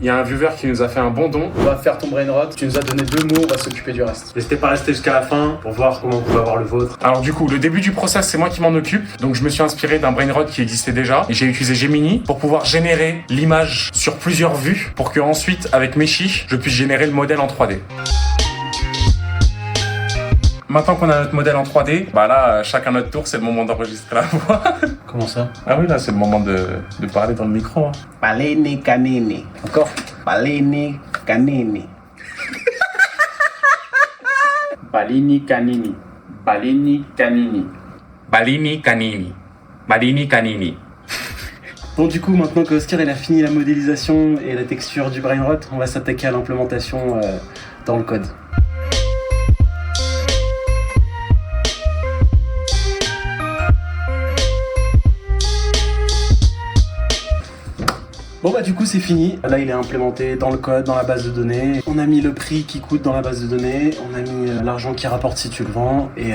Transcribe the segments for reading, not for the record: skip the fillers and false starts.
Il y a un viewer qui nous a fait un bon don. On va faire ton brainrot, tu nous as donné 2 mots, on va s'occuper du reste. N'hésitez pas à rester jusqu'à la fin pour voir comment vous pouvez avoir le vôtre. Alors du coup, le début du process, c'est moi qui m'en occupe. Donc je me suis inspiré d'un brainrot qui existait déjà. Et j'ai utilisé Gemini pour pouvoir générer l'image sur plusieurs vues pour que ensuite, avec Meshi, je puisse générer le modèle en 3D. Maintenant qu'on a notre modèle en 3D, bah là, chacun notre tour, c'est le moment d'enregistrer la voix. Comment ça? Ah oui, là, c'est le moment de parler dans le micro. Hein. Balene canene. Encore? Balene canene. Balini canini. Balini canini. Balini canini. Balini canini. Bon, du coup, maintenant que Oscar il a fini la modélisation et la texture du brainrot, on va s'attaquer à l'implémentation dans le code. Bon bah du coup c'est fini, là il est implémenté dans le code, dans la base de données. On a mis le prix qui coûte dans la base de données, on a mis l'argent qui rapporte si tu le vends et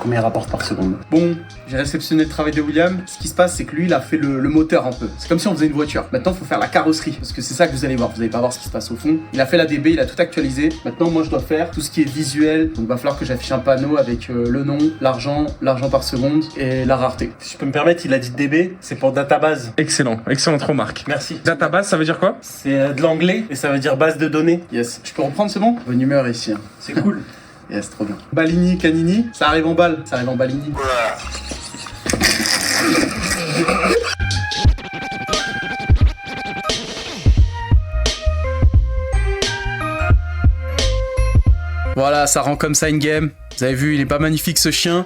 combien il rapporte par seconde. Bon, j'ai réceptionné le travail de William, ce qui se passe c'est que lui il a fait le moteur un peu. C'est comme si on faisait une voiture, maintenant il faut faire la carrosserie, parce que c'est ça que vous allez voir, vous allez pas voir ce qui se passe au fond. Il a fait la DB, il a tout actualisé, maintenant moi je dois faire tout ce qui est visuel, donc il va falloir que j'affiche un panneau avec le nom, l'argent par seconde et la rareté. Si je peux me permettre, il a dit DB, c'est pour database. Excellent, excellente remarque. Merci. Database, ça veut dire quoi? C'est de l'anglais et ça veut dire base de données. Yes. Je peux reprendre, c'est bon? Bonne humeur ici. Hein. C'est cool. Yes, trop bien. Balini, Canini, ça arrive en balle. Ça arrive en Balini. Voilà, ça rend comme ça une game. Vous avez vu, il est pas magnifique ce chien.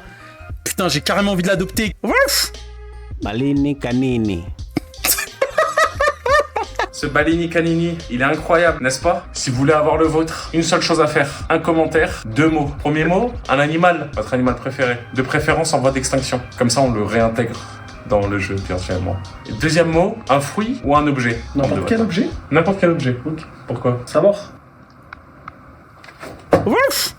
Putain, j'ai carrément envie de l'adopter. Ouf! Balini canini. Ce Balini Canini, il est incroyable, n'est-ce pas? Si vous voulez avoir le vôtre, une seule chose à faire. Un commentaire, 2 mots. Premier mot, un animal, votre animal préféré. De préférence en voie d'extinction. Comme ça, on le réintègre dans le jeu, virtuellement. Et deuxième mot, un fruit ou un objet. N'importe quel objet? N'importe quel objet. Ok. Pourquoi? Savoir. Ouf!